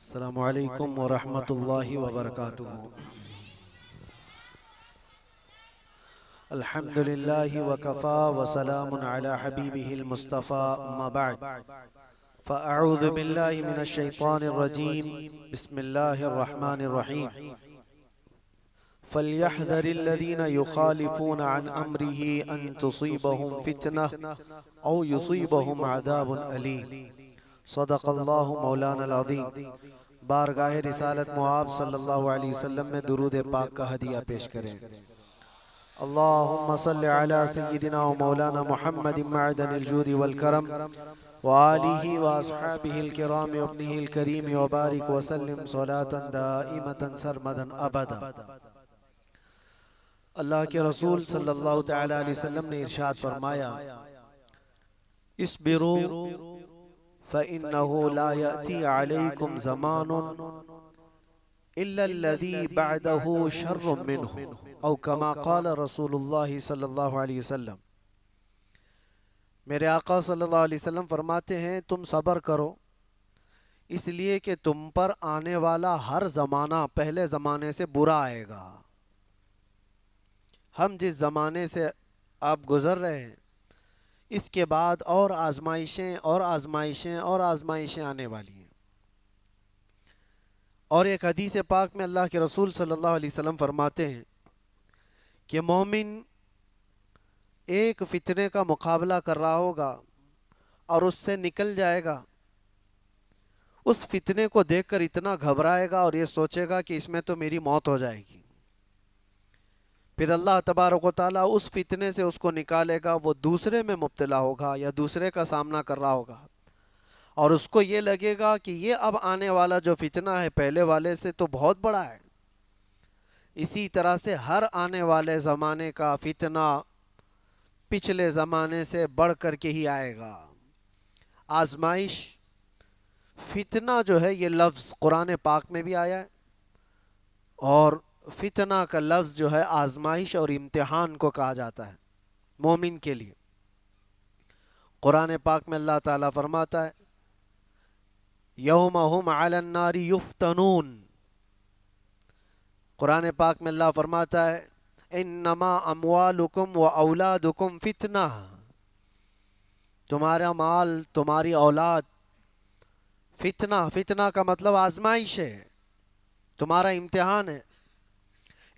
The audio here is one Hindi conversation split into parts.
अस्सलामु अलैकुम व रहमतुल्लाहि व बरकातुहू। अल्हम्दुलिल्लाहि व कफ़ा व सलामुन अला हबीबिहिल मुस्तफ़ा अम्मा बअद फ़अऊज़ु बिल्लाहि मिनश शैतानिर रजीम बिस्मिल्लाहिर रहमानिर रहीम फ़ल्यहज़रिल्लज़ीना युख़ालिफ़ूना अन अम्रिही अन तुसीबहुम फ़ितनह औ युसीबहुम अज़ाबुन अलीम। सदक़ल्लाहु मौलाना अज़ीम। बारगाह रिसालत मुआब सल्लल्लाहु अलैहि वसल्लम में दुरूद पाक का हदिया पेश करें। अल्लाहुम्मा सल्लि अला सय्यिदिना व मौलाना मुहम्मदिन मअदनिल जूदि वल करम व आलिहि व अस्हाबिहिल किराम व इब्निहिल करीम व बारिक व सल्लिम सलातन दाइमतन सरमदन अबदा। अल्लाह के रसूल सल्लल्लाहु तआला अलैहि वसल्लम ने इरशाद फरमाया, इस्बिरू फ़इन्नहु ला यअती अलैकुम ज़मानुन इल्लल्लज़ी बअदहु शर्रुम मिन्हु औ कमा क़ाल रसूलुल्लाह सल्लल्लाहु अलैहि वसल्लम। मेरे आका सल्लल्लाहु अलैहि वसल्लम फरमाते हैं, तुम सब्र करो इसलिए कि तुम पर आने वाला हर ज़माना पहले ज़माने से बुरा आएगा। हम जिस ज़माने से आप गुज़र रहे हैं इसके बाद और आजमाइशें और आजमाइशें और आजमाइशें आने वाली हैं। और एक हदीस पाक में अल्लाह के रसूल सल्लल्लाहु अलैहि वसल्लम फरमाते हैं कि मोमिन एक फितने का मुकाबला कर रहा होगा और उससे निकल जाएगा। उस फितने को देखकर इतना घबराएगा और ये सोचेगा कि इसमें तो मेरी मौत हो जाएगी। फिर अल्लाह तबारक व तआला उस फितने से उसको निकालेगा, वो दूसरे में मुब्तला होगा या दूसरे का सामना कर रहा होगा और उसको ये लगेगा कि ये अब आने वाला जो फितना है पहले वाले से तो बहुत बड़ा है। इसी तरह से हर आने वाले ज़माने का फितना पिछले ज़माने से बढ़ कर के ही आएगा। आजमाइश, फितना जो है ये लफ्ज़ कुरान पाक में भी आया है और फितना का लफ्ज़ जो है आजमाइश और इम्तिहान को कहा जाता है मोमिन के लिए। कुरान पाक में अल्लाह ताला फरमाता है, यौमा हुम अलन नारी युफ्तनून। कुरान पाक में अल्लाह फरमाता है, इन्नमा अमवालुकुम व औलादुकुम फितना। तुम्हारा माल, तुम्हारी औलाद फितना, फितना का मतलब आजमाइश है, तुम्हारा इम्तिहान है।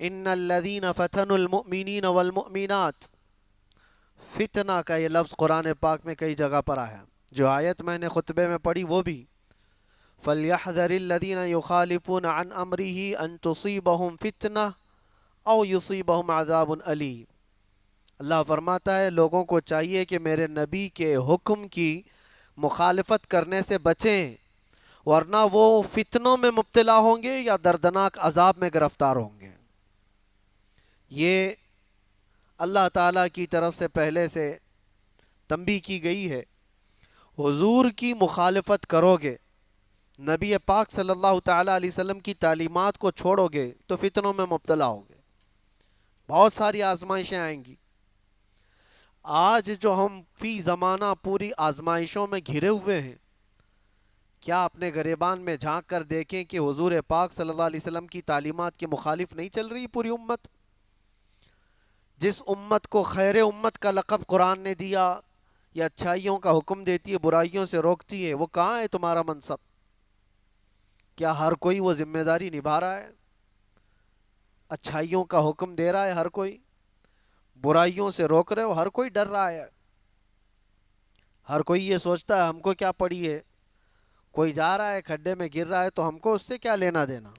इन्नल्लज़ीना फतनुल मुमिनीन वल मुमिनात। फितना का ये लफ्ज़ कुरान पाक में कई जगह पर आया। जो आयत मैंने खुतबे में पढ़ी वो भी, फ़ल्यहज़रिल्लज़ीना युख़ालिफ़ूना अन अम्रिही अन तुसीबहुम फितना औ युसीबहुम अज़ाबुन अलीम। अल्लाह फरमाता है, लोगों को चाहिए कि मेरे नबी के हुक्म की मुखालफत करने से बचें, वरना वो फितनों में मुब्तला होंगे या दर्दनाक अजाब में गिरफ्तार होंगे। ये अल्लाह ताला की तरफ से पहले से तंबीह की गई है। हुजूर की मुखालफत करोगे, नबी पाक सल्लल्लाहु ताला अलैहि वसल्लम की तालीमात को छोड़ोगे तो फितनों में मुब्तला होगे, बहुत सारी आजमाइशें आएंगी। आज जो हम फी ज़माना पूरी आजमाइशों में घिरे हुए हैं, क्या अपने गिरेबान में झांक कर देखें कि हुजूर पाक सल्लल्लाहु अलैहि वसल्लम की तालीमात के मुखालिफ नहीं चल रही पूरी उम्मत। जिस उम्मत को खैर उम्मत का लक़ब कुरान ने दिया, या अच्छाइयों का हुक्म देती है बुराइयों से रोकती है, वो कहाँ है तुम्हारा मनसब? क्या हर कोई वो जिम्मेदारी निभा रहा है? अच्छाइयों का हुक्म दे रहा है हर कोई, बुराइयों से रोक रहे हो हर कोई, डर रहा है हर कोई। ये सोचता है हमको क्या पड़ी है, कोई जा रहा है खड्डे में गिर रहा है तो हमको उससे क्या लेना देना।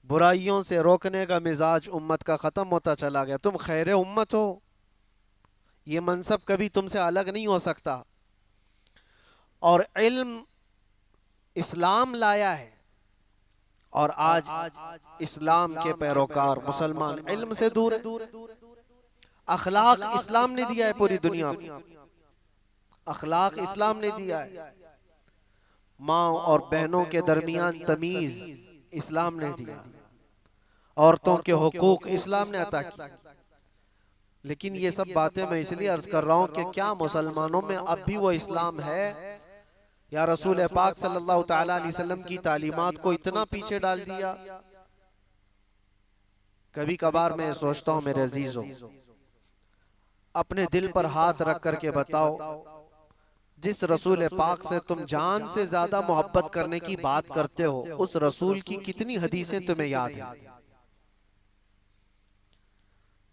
बुराइयों से रोकने का मिजाज उम्मत का ख़त्म होता चला गया। तुम खैर उम्मत हो, ये मनसब कभी तुमसे अलग नहीं हो सकता। और इल्म इस्लाम लाया है और आज इस्लाम के पैरोकार मुसलमान इल्म से दूर है। अखलाक इस्लाम ने दिया है पूरी दुनिया को, अखलाक इस्लाम ने दिया है। माँ और बहनों के दरमियान तमीज़ इस्लाम ने दिया, औरतों के हुकूक इस्लाम ने अता किया। लेकिन ये सब बातें मैं इसलिए अर्ज कर रहा हूँ कि क्या मुसलमानों में अब भी वो इस्लाम है या रसूल पाक सल्लल्लाहु ताला अलैहि वसल्लम की तालीमात को इतना पीछे डाल दिया। कभी कभार मैं सोचता हूं मेरे अजीजों, अपने दिल पर हाथ रख करके बताओ, जिस रसूल पाक से तुम जान से ज्यादा मोहब्बत करने की बात करते हो, उस रसूल की कितनी हदीसें तुम्हें याद है?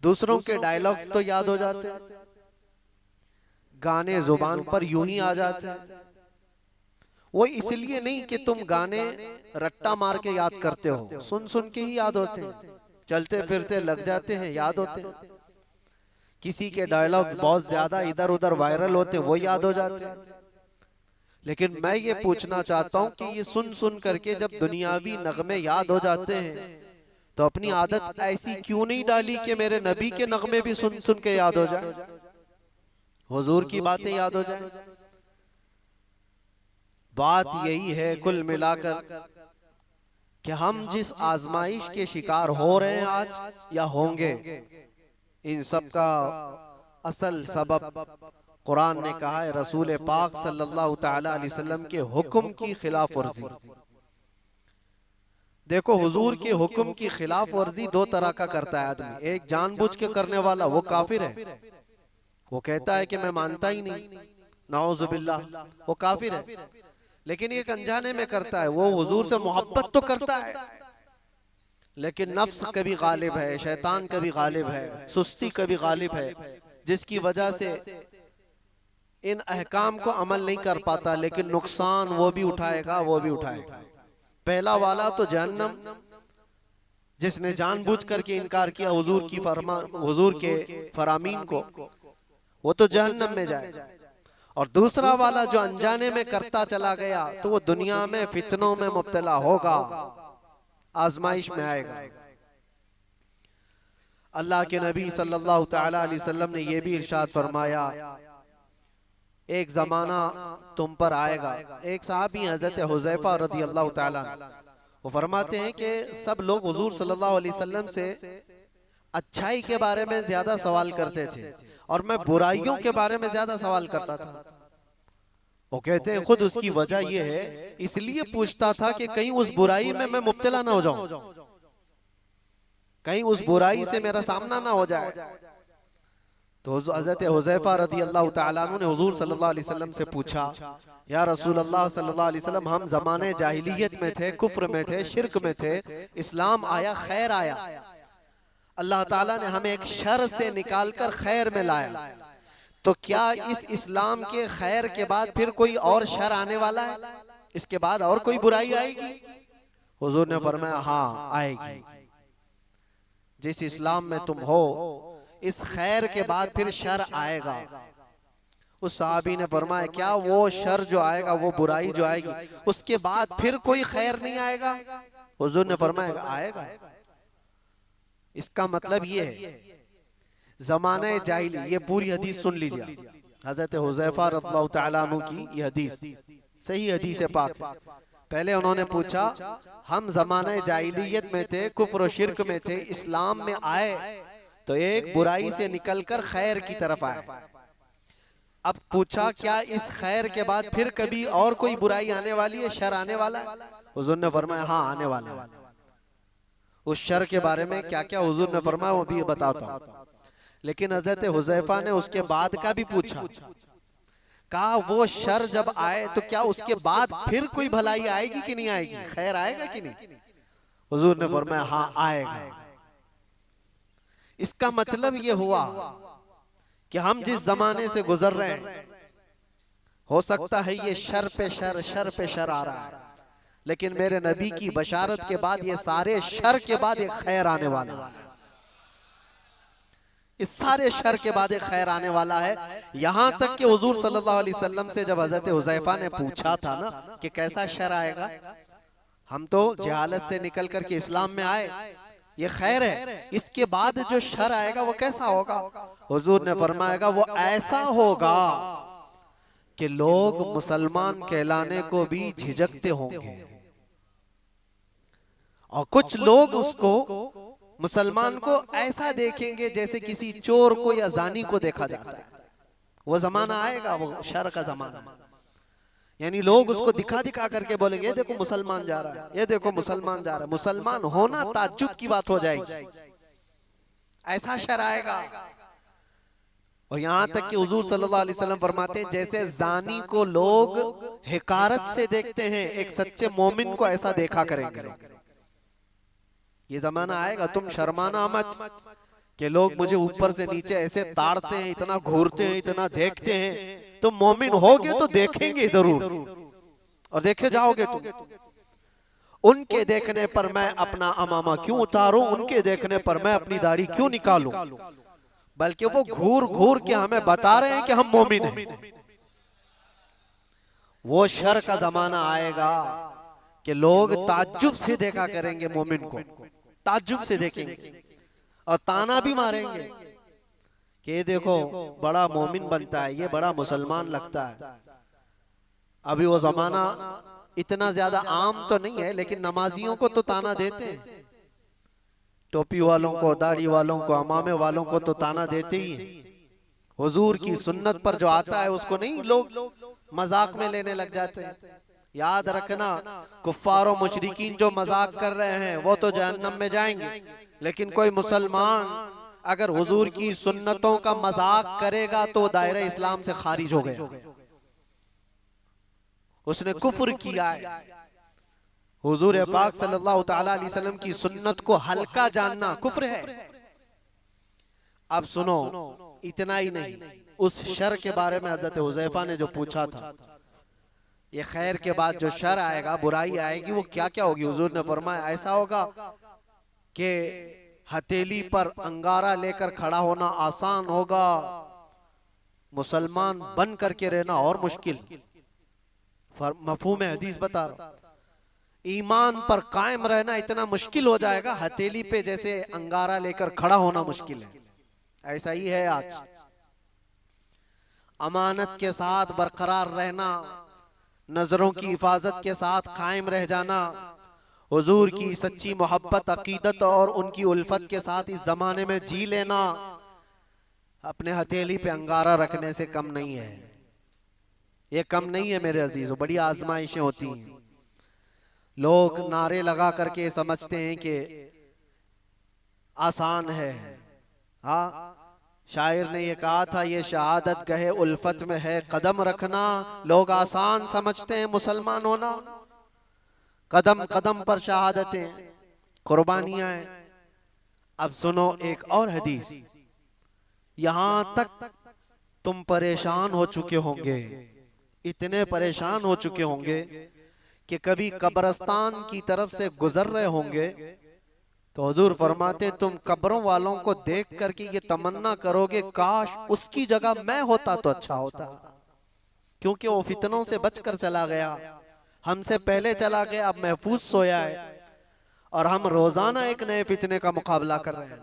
दूसरों के डायलॉग्स तो याद हो जाते हैं, गाने जुबान पर यूं ही आ जाते हैं। वो इसलिए नहीं कि तुम गाने रट्टा मार के याद करते हो, सुन सुन के ही याद होते हैं, चलते फिरते लग जाते हैं, याद होते हैं। किसी के डायलॉग्स बहुत ज्यादा इधर उधर वायरल होते हैं, वो याद हो जाते हैं। लेकिन मैं ये पूछना चाहता हूं कि ये सुन सुन करके जब दुनियावी नगमे याद हो जाते हैं, तो अपनी आदत ऐसी क्यों नहीं डाली कि मेरे नबी के नगमे भी सुन सुन के याद हो जाए, हुजूर की बातें याद हो जाए। बात यही है कुल मिलाकर कि हम जिस आजमाइश के शिकार हो रहे हैं आज या होंगे, इन सब का असल सबब कुरान ने कहा है रसूल पाक सल्लल्लाहु ताला अलैहि वसल्लम के हुक्म की खिलाफ वर्जी। देखो, हुजूर के हुक्म की खिलाफ वर्जी दो तरह का करता है आदमी। एक जानबूझ के करने वाला, वो काफिर है, वो कहता है कि मैं मानता ही नहीं, नाउजुबिल्लाह, वो काफिर है। लेकिन एक अनजाने में करता है, वो हुजूर से मोहब्बत तो करता है, लेकिन नफ्स कभी गालिब है, शैतान कभी गालिब है, सुस्ती कभी गालिब है, जिसकी वजह से इन अहकाम को अमल नहीं कर पाता। लेकिन नुकसान वो भी उठाएगा, वो भी उठाएगा। पहला वाला तो जहन्नम, जिसने जानबूझ करके इनकार किया हुजूर की हुजूर के फरामीन को, वो तो जहन्नम में जाएगा। और दूसरा वाला जो अनजाने में करता चला गया, तो वो दुनिया में फितनों में मुब्तला होगा, आजमाइश में आएगा। अल्लाह के नबी सल्लल्लाहु ताला अलैहि वसल्लम ने यह भी इरशाद फरमाया, एक जमाना तुम पर आएगा। एक साहबी हजरत हुज़ैफा रदी अल्लाह ताला, वो फरमाते हैं कि सब लोग हुजूर सल्लल्लाहु अलैहि वसल्लम से अच्छाई के बारे में ज्यादा सवाल करते थे और मैं बुराइयों के बारे में ज्यादा सवाल करता था। वो कहते हैं खुद उसकी वजह यह है, इसलिए पूछता था कि कहीं उस बुराई में मैं मुब्तला ना हो जाऊं, कहीं उस बुराई से मेरा सामना ना हो जाए। तो हज़रत हुज़ैफा रदी अल्लाह ताला अन्हु ने हुजूर सल्लल्लाहु अलैहि वसल्लम से पूछा, या रसूल अल्लाह सल्लल्लाहु अलैहि वसल्लम, हम ज़माने जाहिलियत में थे, कुफ्र में थे, शिरक में थे, इस्लाम आया, खैर आया, अल्लाह ताला ने हमें एक शर से निकालकर खैर में लाया, तो क्या इस इस्लाम के खैर के बाद फिर कोई और शर आने वाला है? इसके बाद और कोई बुराई आएगी? हुजूर ने फरमाया, हाँ आएगी। जिस इस्लाम में तुम हो, इस खैर के बाद फिर शर आएगा। उस साहबी ने फरमाया, क्या वो शर जो आएगा, वो बुराई जो आएगी, उसके बाद फिर कोई खैर नहीं आएगा? हुजूर ने फरमाया, आएगा। इसका मतलब ये है, ज़माने जाहिली, ये पूरी हदीस सुन लीजिए, हजरत हुज़ैफा रज़ियल्लाहु ताला अन्हु की ये हदीस सही हदीस है पाक। पहले उन्होंने पूछा, हम ज़माने जाहिलियत में थे, कुफ्र और शिरक में थे, इस्लाम में आए तो एक बुराई से निकलकर खैर की तरफ आए। अब पूछा, क्या इस खैर के बाद फिर कभी और कोई बुराई आने वाली है, शर आने वाला है? हुजूर ने फरमाया, हाँ आने वाला है। उस शर के बारे में क्या क्या हुजूर ने फरमाया वो भी बताता हूं। लेकिन हजरत हुज़ैफा ने उसके बाद का भी पूछा, कहा वो शर जब आए तो क्या उसके बाद फिर कोई भलाई आएगी कि नहीं आएगी, खैर आएगा कि नहीं? हुजूर ने फरमाया, हाँ आएगा। इसका मतलब ये हुआ कि हम जिस जमाने से गुजर रहे हैं, हो सकता है ये शर पे शर, शर पे शर आ रहा है, लेकिन मेरे नबी की बशारत के बाद ये सारे शर के बाद एक खैर आने वाला है। इस सारे शर के बाद एक खैर आने वाला है। यहां तक कि हुजूर सल्लल्लाहु अलैहि वसल्लम से जब हजरत हुज़ैफा ने पूछा था ना कि कैसा शर आएगा, हम तो जहालत से निकल करके इस्लाम में आए, ये खैर है, इसके बाद जो शर आएगा वो कैसा होगा? हुजूर ने फरमाएगा, वो ऐसा होगा कि लोग मुसलमान कहलाने को भी झिझकते होंगे और कुछ लोग उसको, मुसलमान को ऐसा देखेंगे जैसे किसी चोर को या जानी को देखा जाता है। वो जमाना आएगा, वो शर का जमाना। यानी लोग उसको दिखा दिखा करके बोलेंगे ये देखो मुसलमान जा रहा है, ये देखो मुसलमान जा रहा है। मुसलमान होना ताज्जुब की बात हो जाएगी, ऐसा शर आएगा। और यहाँ तक कि हुजूर सल्लल्लाहु अलैहि वसल्लम फरमाते हैं जैसे जानी को लोग हिकारत से देखते हैं, एक सच्चे मोमिन को ऐसा देखा करेंगे। ये जमाना आएगा, तुम शर्माना मत कि लोग मुझे ऊपर से नीचे ऐसे ताड़ते हैं, इतना घूरते हैं, इतना देखते हैं। तुम मोमिन होगे तो देखेंगे जरूर, और देखे जाओगे तुम। उनके देखने पर मैं अपना अमामा क्यों उतारूं, उनके देखने पर मैं अपनी दाढ़ी क्यों निकालूं, बल्कि वो घूर घूर के हमें बता रहे हैं कि हम मोमिन हैं। वो शर का जमाना आएगा कि लोग ताज्जुब से देखा करेंगे मोमिन को, ताज्जुब से देखेंगे और ताना भी मारेंगे कि ये देखो बड़ा मोमिन बनता है, ये बड़ा मुसलमान लगता है। अभी वो जमाना इतना ज्यादा आम तो नहीं है, लेकिन नमाजियों को तो ताना देते हैं, टोपी वालों को, दाढ़ी वालों को, अमामे वालों को तो ताना देते ही हैं। हुजूर की सुन्नत पर जो आता है उसको नहीं लोग मजाक में लेने लग जाते हैं। याद रखना, कुफ्फार और मुशरिकीन जो मजाक कर रहे हैं वो तो जहन्नम में जाएंगे, लेकिन कोई मुसलमान अगर हुजूर की सुन्नतों का मजाक करेगा तो दायरे इस्लाम से खारिज हो गया, उसने कुफ्र किया है। हुजूर पाक सल्लल्लाहु तआला अलैहि वसल्लम की सुन्नत को हल्का जानना कुफ्र है। अब सुनो, इतना ही नहीं, उस शर के बारे में हजरत हुज़ैफा ने जो पूछा था, ये खैर के बाद जो शर आएगा, बुराई आएगी, वो क्या क्या होगी। हुजूर ने फरमाया ऐसा होगा कि हथेली पर अंगारा लेकर खड़ा होना आसान होगा, मुसलमान बन करके रहना और मुश्किल। मफहूम हदीस बता रहा, ईमान पर कायम रहना इतना मुश्किल हो जाएगा, हथेली पे जैसे अंगारा लेकर खड़ा होना मुश्किल है। ऐसा ही है आज। अमानत के साथ बरकरार रहना, नजरों की हिफाजत के साथ कायम रह जाना, हुजूर की सच्ची मोहब्बत, अकीदत और उनकी उल्फत के साथ इस जमाने में जी लेना, अपने हथेली पे अंगारा रखने से कम नहीं है। ये कम नहीं है मेरे अजीजों, बड़ी आजमाइशें होती हैं। लोग नारे लगा करके समझते हैं कि आसान है। हाँ, शायर ने ये कहा था, ये शहादत गहे उल्फत में है कदम रखना। लोग आसान समझते हैं मुसलमान होना, कदम कदम पर शहादतें, कुर्बानियां हैं। अब सुनो एक और हदीस, यहां तक तुम परेशान हो चुके होंगे, इतने परेशान हो चुके होंगे कि कभी कब्रिस्तान की तरफ से गुजर रहे होंगे तो हुजूर फरमाते तुम कब्रों वालों को देख करके ये तमन्ना करोगे काश उसकी जगह मैं होता तो अच्छा होता, क्योंकि वो फितनों से बचकर चला गया, हमसे पहले चला गया, अब महफूज सोया है, और हम रोजाना एक नए फितने का मुकाबला कर रहे हैं।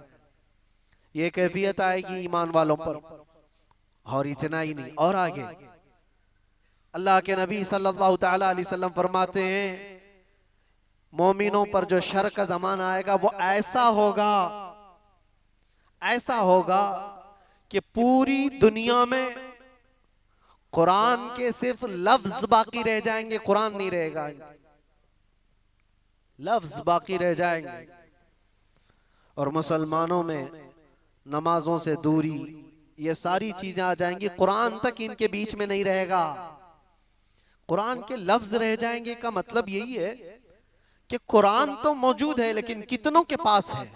ये कैफियत आएगी ईमान वालों पर। और इतना ही नहीं, और आगे अल्लाह के नबी सल्लल्लाहु तआला अलैहि वसल्लम फरमाते हैं मोमिनों पर जो शर का जमाना आएगा वो ऐसा होगा कि पूरी दुनिया में कुरान के सिर्फ लफ्ज बाकी रह जाएंगे, कुरान नहीं रहेगा, लफ्ज बाकी रह जाएंगे। और मुसलमानों में नमाजों से दूरी, ये सारी चीजें आ जाएंगी, कुरान तक इनके बीच में नहीं रहेगा, कुरान के लफ्ज रह जाएंगे। का मतलब यही है कि कुरान तो मौजूद है लेकिन कितनों के पास है।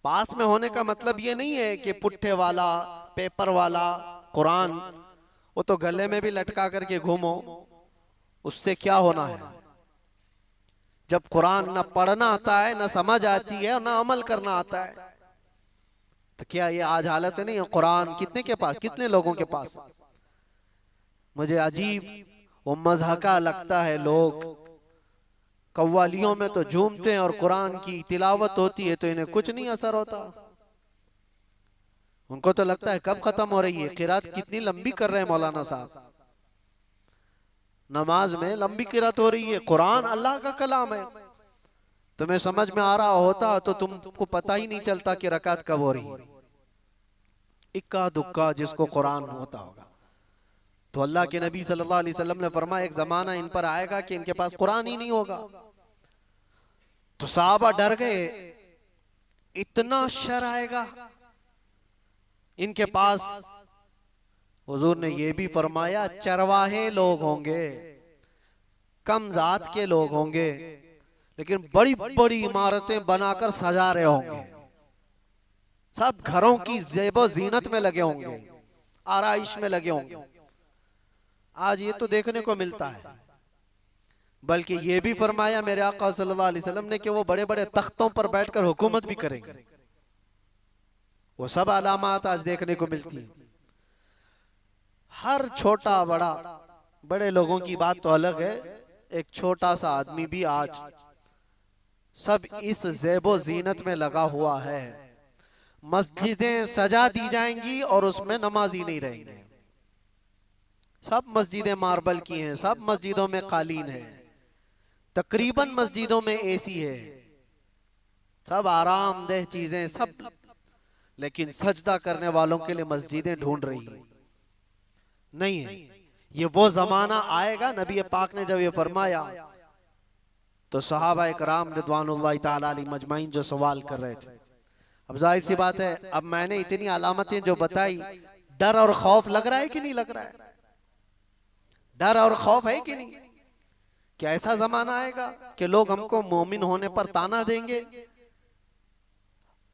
पास में होने का मतलब ये नहीं है कि पुट्ठे वाला, पेपर वाला कुरान, वो तो गले में भी लटका करके घूमो, उससे क्या होना है। जब कुरान ना पढ़ना आता है, ना समझ आती है और ना अमल करना आता है, तो क्या ये आज हालत नहीं है। कुरान कितने के पास, कितने लोगों के पास। मुझे अजीब वो मज़हका लगता है, लोग कव्वालियों में तो झूमते हैं और कुरान की तिलावत होती है तो इन्हें कुछ नहीं असर होता। उनको तो लगता है कब खत्म हो रही है, किरात कितनी लंबी कर रहे हैं मौलाना साहब, नमाज में लंबी किरात हो रही है। कुरान अल्लाह का कलाम है, तुम्हें समझ में आ रहा होता तो तुमको पता ही नहीं चलता कि रकात कब हो रही है। इक्का दुक्का जिसको कुरान होता होगा तो अल्लाह के नबी सल्लल्लाहु अलैहि वसल्लम ने फरमाया एक जमाना इन पर आएगा कि इनके पास कुरान ही नहीं होगा। तो सहाबा डर गए, इतना शर आएगा इनके पास। हुजूर ने यह भी फरमाया चरवाहे लोग होंगे, कम जात के लोग होंगे, लेकिन बड़ी बड़ी इमारतें बनाकर सजा रहे होंगे, सब घरों की ज़ेबो ज़ीनत में लगे होंगे, आराइश में लगे होंगे। आज ये तो देखने को मिलता है। बल्कि ये भी फरमाया मेरे आका सल्लल्लाहु अलैहि वसल्लम ने कि वो बड़े बड़े तख्तों पर बैठकर हुकूमत भी करेंगे। वो सब अलामात आज देखने को मिलती हैं। हर छोटा बड़ा, बड़े लोगों की बात तो अलग है, एक छोटा सा आदमी भी आज सब इस ज़ेबो ज़ीनत में लगा हुआ है। मस्जिदें सजा दी जाएंगी और उसमें नमाजी नहीं रहेंगे। सब मस्जिदें मार्बल की हैं, सब मस्जिदों में कालीन है, तकरीबन मस्जिदों में एसी है, सब आरामदेह चीजें सब, लेकिन सजदा करने वालों के लिए मस्जिदें ढूंढ रही नहीं है। ये वो जमाना आएगा। नबी पाक ने जब ये फरमाया तो सहाबा इकराम रिदवानुल्लाहि ताला अलैहिम मजमाइन जो सवाल कर रहे थे, अब जाहिर सी बात है, अब मैंने इतनी अलामतें जो बताई, डर और खौफ लग रहा है कि नहीं लग रहा है? डर और खौफ है कि नहीं? क्या ऐसा जमाना आएगा कि लोग हमको मोमिन होने पर ताना देंगे?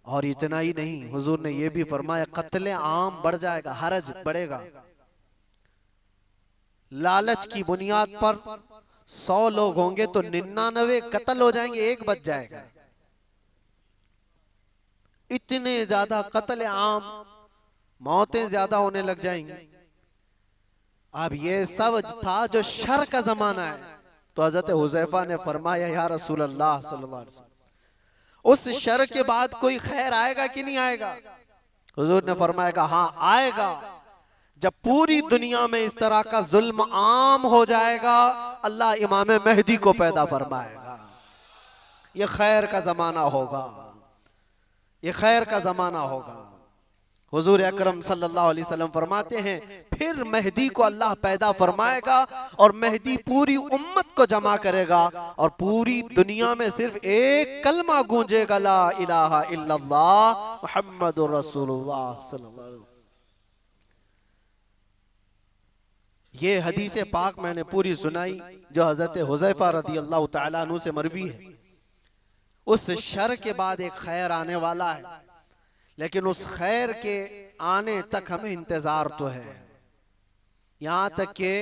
और इतना ही नहीं, हुजूर ने यह भी फरमाया कत्ले आम बढ़ जाएगा, हरज बढ़ेगा। लालच की बुनियाद पर 100 लोग होंगे तो 99 कत्ल हो जाएंगे, एक बच जाएगा। इतने ज्यादा कत्ले आम, मौतें ज्यादा होने लग जाएंगी। अब ये सब था जो शर का जमाना है। तो हजरत हुज़ैफा ने फरमाया या रसूल अल्लाह सल्लल्लाहु अलैहि वसल्लम, उस शर के बाद कोई खैर आएगा कि नहीं आएगा? हुजूर ने फरमाया हाँ आएगा। जब पूरी दुनिया में इस तरह का जुल्म आम हो जाएगा, अल्लाह इमाम मेहदी को पैदा फरमाएगा। ये खैर का जमाना होगा, ये खैर का जमाना होगा। हुजूर अकरम सल्लल्लाहु अलैहि वसल्लम फरमाते हैं फिर मेहदी को अल्लाह पैदा फरमाएगा और मेहदी पूरी उम्मत को जमा करेगा और पूरी दुनिया में सिर्फ एक कलमा गूंजेगा, ला इलाहा इल्लल्लाह मुहम्मदुर रसूलुल्लाह सल्लल्लाहु अलैहि वसल्लम। ये हदीस पाक मैंने पूरी सुनाई जो हजरत हुज़ैफा रदी अल्लाह तआला अन्हु से मरवी है। उस शर के बाद एक खैर आने वाला है, लेकिन उस खैर के आने तक हमें इंतजार तो है। यहां तक के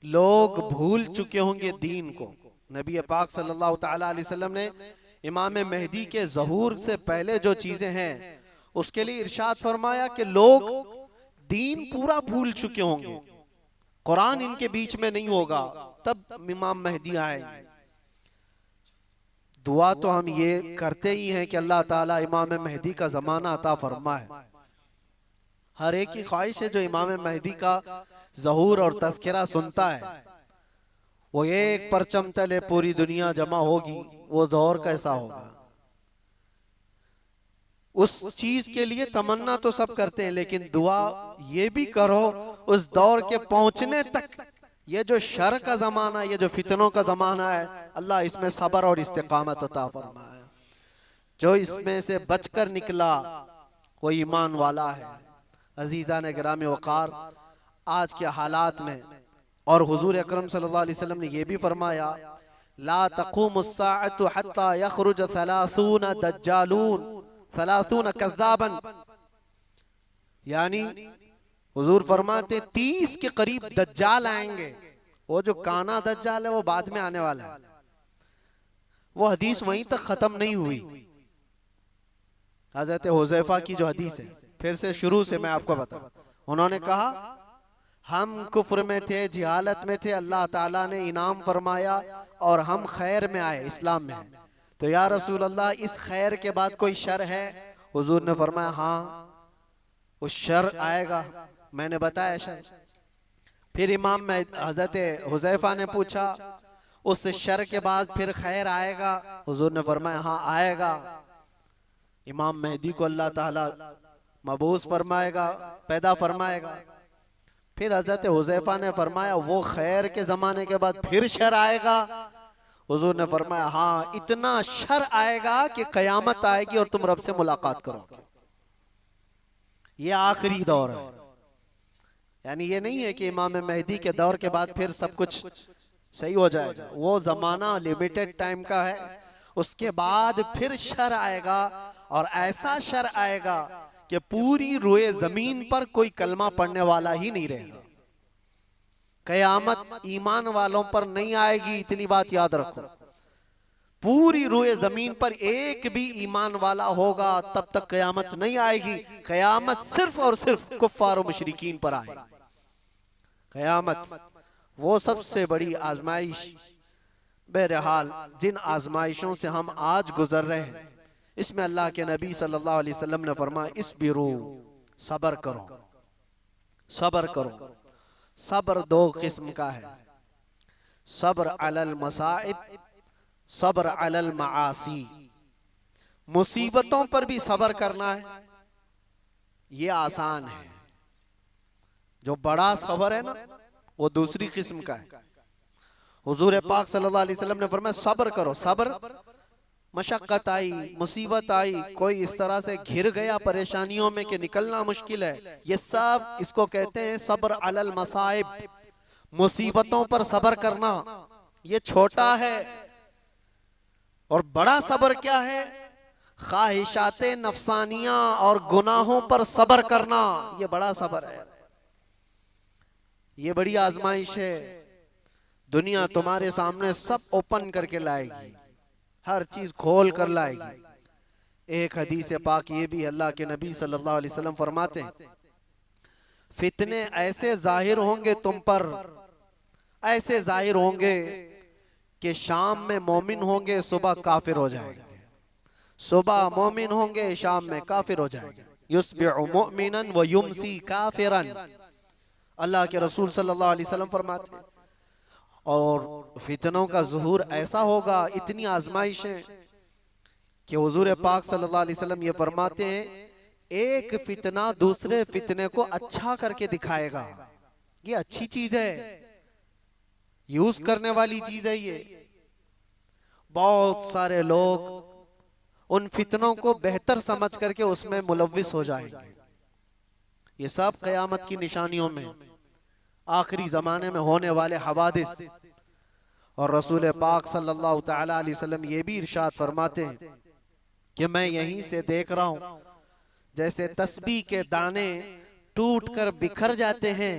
लोग भूल चुके होंगे दीन को। नबी पाक सल्लल्लाहु तआला अलैहि वसल्लम ने इमाम मेहदी के ज़हूर से पहले जो चीजें हैं उसके लिए इरशाद फरमाया कि लोग दीन पूरा भूल चुके होंगे, कुरान इनके बीच में नहीं होगा, तब इमाम मेहदी आएंगे। दुआ तो हम ये करते ही हैं कि अल्लाह ताला इमाम मेहदी का जमाना अता फरमाए। हर एक की ख्वाहिश है जो इमाम मेहदी का ज़हूर और तज़किरा सुनता है, वो एक परचम तले पूरी दुनिया जमा होगी, वो दौर कैसा होगा। उस चीज के लिए तमन्ना तो सब करते हैं, लेकिन दुआ ये भी करो उस दौर के पहुंचने तक। ये जो शर का जमाना, ये जो फितनों का जमाना है, अल्लाह इसमें सब्र और इस्तिकामत अता फरमाए। जो इसमें से बचकर निकला वो ईमान वाला है। अजीजा ने गिराम वक़ार, आज के हालात में और हुजूर अकरम सल्लल्लाहु अलैहि वसल्लम ने यह भी फरमाया ला तक़ूमुस्साअतु हत्ता यख़रुज 30 दज्जालून 30 कज़्ज़ाबन, यानी हुजूर फरमाते 30 के करीब दज्जाल आएंगे। वो जो काना दज्जाल है वो बाद में आने वाला है। वो हदीस वहीं तक खत्म नहीं हुई। हजरत हुज़ैफा की जो हदीस है, फिर से शुरू से मैं आपको बताऊं। उन्होंने कहा हम कुफ्र में थे, जिहालत में थे, अल्लाह ताला ने इनाम फरमाया और हम खैर में आए, इस्लाम में आए। तो या रसूल अल्लाह, इस खैर के बाद कोई शर है? हुजूर ने फरमाया हाँ, उस शर आएगा। मैंने बताया शर। फिर इमाम में हजरत हुज़ैफा ने पूछा उस शर के बाद फिर खैर आएगा? हुजूर ने फरमाया हाँ आएगा। इमाम मेहदी को अल्लाह ताला मबूस फरमाएगा, पैदा फरमाएगा। फिर हजरत हुज़ैफा ने फरमाया वो खैर के जमाने के बाद फिर शर आएगा? हुजूर ने फरमाया हाँ, इतना शर आएगा कि कयामत आएगी और तुम रब से मुलाकात करोगे। ये आखिरी दौर है। यानी ये नहीं है कि इमाम मेहदी के दौर के बाद फिर सब कुछ सही हो जाएगा। वो जमाना लिमिटेड टाइम का है, उसके बाद फिर शर आएगा और ऐसा शर आएगा कि पूरी रोए जमीन पर कोई कलमा पढ़ने वाला ही नहीं रहेगा। कयामत ईमान वालों पर नहीं आएगी, इतनी बात याद रखो। पूरी रोए जमीन पर एक भी ईमान वाला होगा तब तक कयामत नहीं आएगी। कयामत सिर्फ और सिर्फ कुफ्फार और मुशरिकीन पर आएगी। कयामत वो सबसे बड़ी आजमाइश। बहरहाल जिन आजमाइशों से हम आज गुजर रहे हैं, इसमें अल्लाह के नबी सल्लल्लाहु अलैहि वसल्लम ने फरमाया इस्बिरू, सबर करो, सबर करो। सब्र दो किस्म का है, सब्र अलल मसाइब, सब्र अलल मासी। मुसीबतों पर भी सब्र करना है, ये आसान है। जो बड़ा सब्र है ना, वो दूसरी किस्म का है। हुजूर पाक सल्लल्लाहु अलैहि वसल्लम ने फरमाया सब्र करो। सब्र, मशक्कत आई, मुसीबत आई, कोई इस तरह से घिर गया परेशानियों में कि निकलना मुश्किल है, ये सब इसको कहते हैं सब्र अलल मसाइब। मुसीबतों पर सब्र करना ये छोटा है। और बड़ा सब्र क्या है? ख्वाहिशाते नफसानिया और गुनाहों पर सब्र करना, ये बड़ा सब्र है। ये बड़ी आजमाइश है। दुनिया तुम्हारे सामने सब ओपन करके लाएगी, हर चीज खोल कर लाएगी। एक हदीस पाक ये भी, अल्लाह के नबी सल्लल्लाहु अलैहि वसल्लम फरमाते हैं फितने ऐसे जाहिर होंगे तुम पर, ऐसे जाहिर होंगे कि शाम में मोमिन होंगे, सुबह काफिर हो जाएंगे। सुबह मोमिन होंगे, शाम में काफिर हो जाएंगे। युस्बिहु मुमिनन व युमसी काफिरन, अल्लाह के रसूल सल्लल्लाहु अलैहि वसल्लम फरमाते हैं। और फितनों का ज़ुहूर ऐसा होगा, इतनी आजमाइशें कि हुजूर पाक सल्लल्लाहु अलैहि वसल्लम ये फरमाते हैं एक फितना दूसरे फितने को अच्छा करके दिखाएगा। ये अच्छी चीज है, यूज करने वाली चीज है। ये बहुत सारे लोग उन फितनों को बेहतर समझ करके उसमें मुलव्विस हो जाएंगे। ये सब कयामत की निशानियों में, आखिरी जमाने में होने वाले हवादिस। और रसूल पाक सल्लल्लाहु तआला अलैहि वसल्लम ये भी इरशाद फरमाते हैं कि मैं यहीं से देख रहा हूं जैसे तस्बीह के दाने टूट कर बिखर जाते हैं।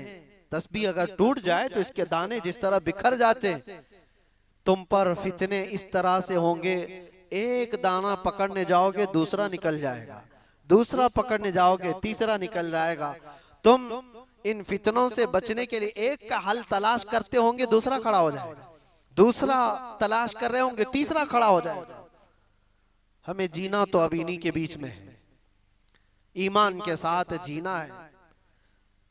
तस्बीह अगर टूट जाए तो इसके दाने जिस तरह बिखर जाते हैं, तुम पर फितने इस तरह से होंगे, एक दाना पकड़ने जाओगे दूसरा निकल जाएगा, दूसरा पकड़ने जाओगे तीसरा निकल जाएगा। तुम इन फितनों से बचने के लिए एक का हल तलाश करते होंगे, दूसरा खड़ा हो जाएगा, दूसरा तलाश कर रहे होंगे, तीसरा खड़ा हो जाएगा। हमें जीना तो अब इन्हीं के बीच में है, ईमान के साथ जीना है।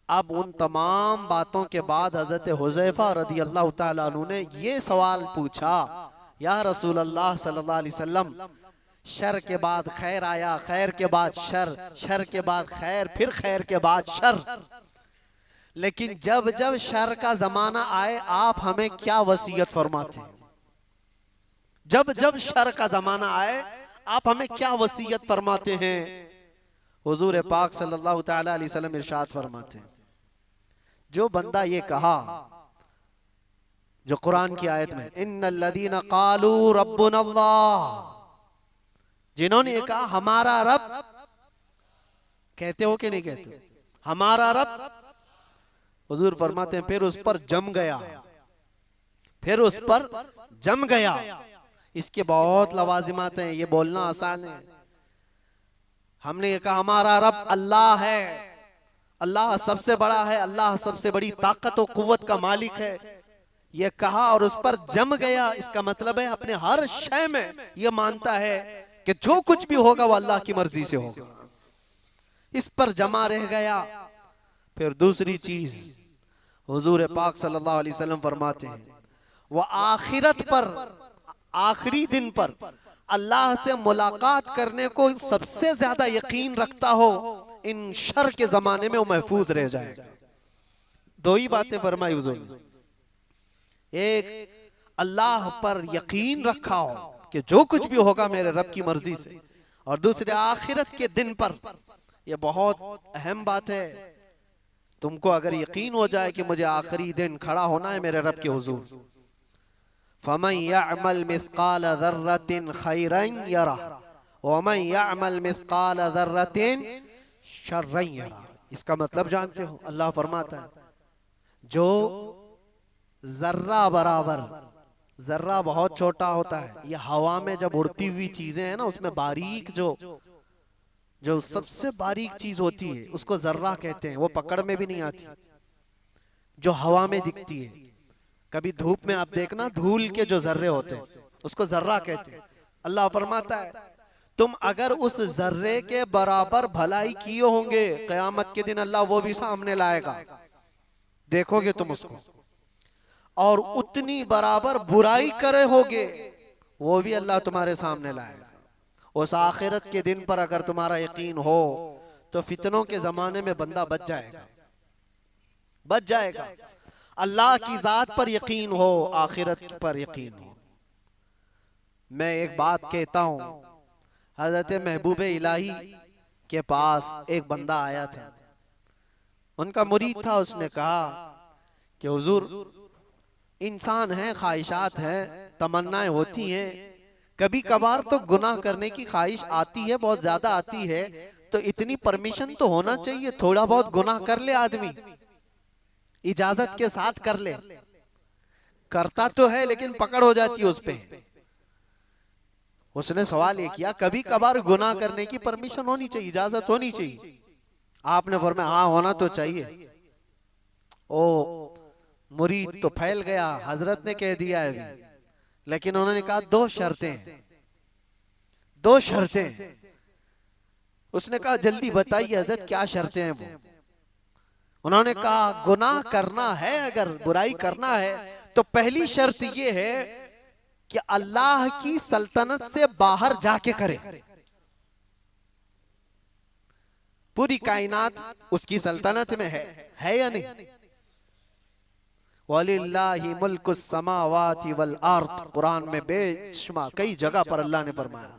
अब उन तमाम बातों के बाद हजरत हुज़ैफा रदी अल्लाह ताला अन्हु ने ये सवाल पूछा, या रसूल अल्लाह सल्लल्लाहु अलैहि वसल्लम, शर के बाद खैर आया, खैर के बाद शर, शर के बाद खैर, फिर खैर के बाद शर, लेकिन जब जब शर का जमाना आए आप हमें क्या वसीयत फरमाते हैं? जब जब शर का जमाना आए आप हमें क्या वसीयत फरमाते हैं? हुजूर पाक सल्लल्लाहु तआला अलैहि वसल्लम इरशाद फरमाते हैं, जो बंदा ये कहा, जो कुरान की आयत में इन्नल्लज़ीना क़ालू रब्बुनल्लाह, जिन्होंने ये कहा हमारा रब, कहते हो कि नहीं कहते हमारा रब? हुजूर फरमाते हैं फिर उस पर जम गया, फिर उस पर जम गया। इसके बहुत लवाजिमात हैं, ये बोलना आसान है। हमने ये कहा हमारा रब अल्लाह है, अल्लाह सबसे बड़ा है, अल्लाह सबसे बड़ी ताकत और कुव्वत का मालिक है, ये कहा और उस पर जम गया। इसका मतलब है अपने हर शय में ये मानता है कि जो कुछ भी होगा वो अल्लाह की मर्जी से होगा, इस पर जमा रह गया। फिर दूसरी चीज हुजूर पाक सल्लल्लाहु अलैहि वसल्लम फरमाते हैं, वो आखिरत पर, आखिरी दिन पर अल्लाह से मुलाकात करने को सबसे ज्यादा यकीन रखता हो, इन शर के जमाने में वो महफूज रह जाएगा। दो ही बातें फरमाई हुजूर ने। एक, अल्लाह पर यकीन रखा हो कि जो कुछ भी होगा मेरे रब की मर्जी से, और दूसरे आखिरत के दिन पर। यह बहुत अहम बात है। तुमको अगर यकीन हो जाए कि मुझे आखिरी दिन खड़ा होना है मेरे रब के हुजूर, फमन यअमल मिस्काल ज़र्रतिन खैरन यरा वमन यअमल मिस्काल ज़र्रतिन शर्रन यरा। इसका मतलब जानते हो? अल्लाह फरमाता है जो जर्रा बराबर, जर्रा बहुत छोटा होता है, ये हवा में जब उड़ती हुई चीजें हैं ना, उसमें बारीक जो सबसे बारीक चीज होती है उसको जर्रा कहते हैं। वो पकड़ में भी नहीं आती, जो हवा में दिखती है। कभी धूप में आप देखना, धूल के जो जर्रे होते हैं उसको जर्रा कहते हैं। अल्लाह फरमाता है तुम अगर उस जर्रे के बराबर भलाई किए होंगे, कयामत के दिन अल्लाह वो भी सामने लाएगा, देखोगे तुम उसको, और उतनी बराबर बुराई करे होगे वो भी अल्लाह तुम्हारे सामने लाएगा। उस आखिरत के दिन पर अगर तुम्हारा यकीन हो तो फितनों के जमाने में बंदा बच जाएगा, बच जाएगा। अल्लाह की जात पर यकीन हो, आखिरत पर यकीन हो। मैं एक बात कहता हूं, हजरत महबूब इलाही के पास एक बंदा आया था, उनका मुरीद था। उसने कहा कि हुजूर, इंसान है, ख्वाहिशात हैं, तमन्नाएं होती हैं, कभी कभार तो गुनाह करने की ख्वाहिश आती है, बहुत ज्यादा आती है, तो इतनी परमिशन तो होना चाहिए, थोड़ा बहुत गुनाह कर ले आदमी, इजाजत के साथ कर ले। करता तो है लेकिन पकड़ हो जाती है उस पे। उसने सवाल ये किया, कभी कभार गुनाह करने की परमिशन होनी चाहिए, इजाजत होनी चाहिए? आपने फरमाया हाँ, होना तो चाहिए। ओ मुरीद तो फैल गया, हजरत ने कह दिया है अभी, लेकिन उन्होंने कहा दो शर्तें हैं, दो शर्तें। उसने कहा जल्दी बताइए हजरत क्या शर्तें हैं वो? उन्होंने कहा गुनाह करना है, अगर बुराई करना है तो पहली शर्त ये है कि अल्लाह की सल्तनत से बाहर जाके करे। पूरी कायनात उसकी सल्तनत में है या नहीं? वलिल्लाहि मुल्कुस समावाति वल अर्द, कुरान में बेशुमार कई जगह पर अल्लाह ने फरमाया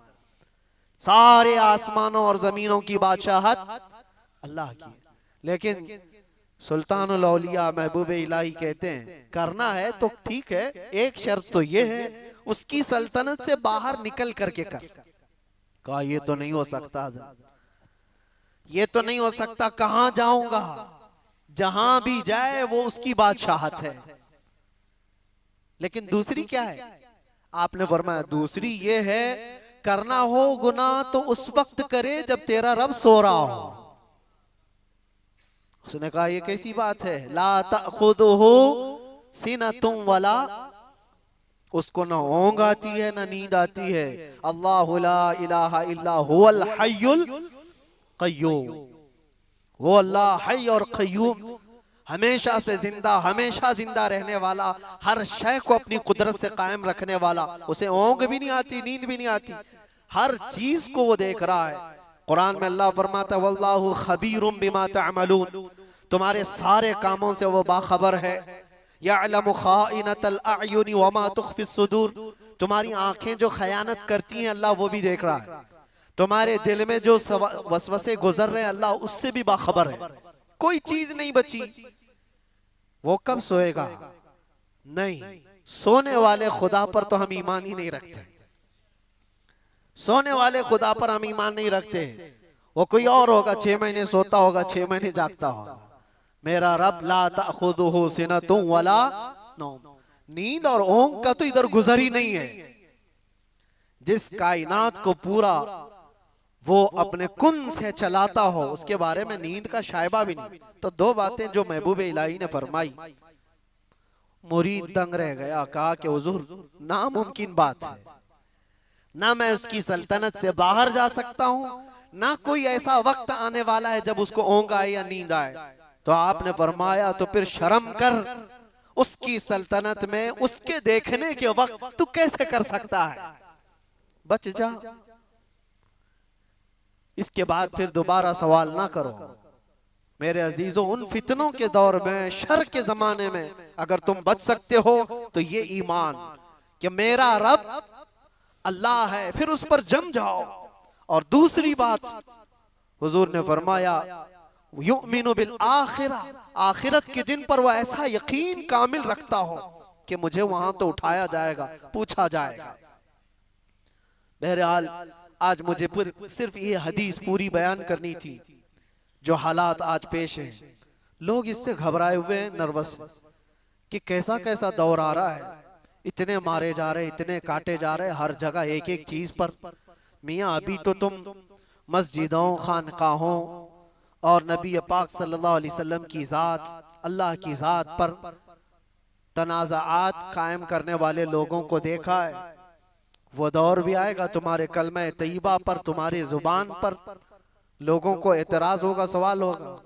सारे आसमानों और जमीनों की बादशाहत अल्लाह की। लेकिन सुल्तानुल औलिया महबूब इलाही कहते हैं करना है तो ठीक है, एक शर्त तो ये है उसकी सल्तनत से बाहर निकल करके कर। कहा ये तो नहीं हो सकता, ये तो नहीं हो सकता, कहां जाऊंगा? जहां भी जाए वो उसकी बादशाहत है। लेकिन दूसरी क्या है? आपने फरमाया दूसरी ये है करना हो गुनाह तो उस वक्त करे जब तेरा रब सो रहा हो। उसने कहा ये कैसी बात है? ला तअखुदुहु सिनतुम वला, उसको ना ऊंघ आती है ना नींद आती है। अल्लाहु ला इलाहा इल्ला हुवल हय्युल क़य्यूम, वो अल्लाह हय और क़य्यूम, हमेशा से जिंदा, हमेशा जिंदा रहने वाला, हर शय को अपनी कुदरत से कायम रखने वाला। उसे ऊंघ भी नहीं आती, नींद भी नहीं आती, हर चीज को वो देख रहा है। कुरान में अल्लाह फरमाता है वल्लाहु खबीरुम बिमा तअमलून, तुम्हारे सारे कामों से वो बाखबर है। यअलमु खाइनतल अयुनि वमा तुख्फिस सुदूर, तुम्हारी आंखें जो खयानत करती हैं अल्लाह वो भी देख रहा है। तुम्हारे दिल में जो वसवसे गुजर रहे हैं अल्लाह उससे भी बाखबर है। कोई चीज नहीं बची। वो कब सोएगा? नहीं, सोने वाले खुदा पर तो हम ईमान ही नहीं रखते। सोने वाले खुदा पर हम ईमान नहीं रखते। वो कोई और होगा, 6 महीने सोता होगा, 6 महीने जागता होगा। मेरा रब ला तअखुदुहु सिनतुम वला नौम, नींद और ऊंघ का तो इधर गुजर ही नहीं है। जिस कायनात को पूरा वो अपने कुन से चलाता हो उसके बारे में नींद का शायबा भी नहीं। तो दो बातें जो महबूब इलाही ने फरमाई, मुरीद दंग रह गया। कहा कि हुजूर नामुमकिन बात है, ना मैं उसकी सल्तनत से बाहर जा सकता हूं, ना कोई ऐसा वक्त आने वाला है जब उसको ऊंघ आए या नींद आए। तो आपने फरमाया तो फिर शर्म कर, उसकी सल्तनत में उसके देखने के वक्त तू कैसे कर सकता है? बच जा। इसके बाद फिर दोबारा सवाल ना करो। मेरे अजीजों, उन फितनों के दौर में, शर के जमाने में अगर तुम बच सकते हो तो ये ईमान कि मेरा रब अल्लाह है, फिर उस पर जम जाओ। और दूसरी बात, हुजूर ने फरमाया युमिनु बिल आखिरा, आखिरत के दिन पर वो ऐसा यकीन कामिल रखता हो कि मुझे वहां तो उठाया जाएगा, पूछा जाएगा। बहरहाल आज मुझे सिर्फ ये हदीस पूरी बयान करनी थी। जो हालात आज पेश हैं, लोग इससे घबराए हुए हैं, नर्वस कि कैसा कैसा दौर आ रहा है, इतने मारे जा रहे, इतने काटे जा रहे, हर जगह एक एक चीज पर। मियाँ अभी तो तुम मस्जिदों, खानकाहों और नबी पाक सल्लल्लाहु अलैहि वसल्लम की ज़ात, अल्लाह की ज़ात पर तनाज़ात कायम करने वाले लोगों को देखा है। वो दौर भी आएगा तुम्हारे कलमे तैयबा पर, तुम्हारी जुबान पर लोगों को एतराज होगा, सवाल होगा।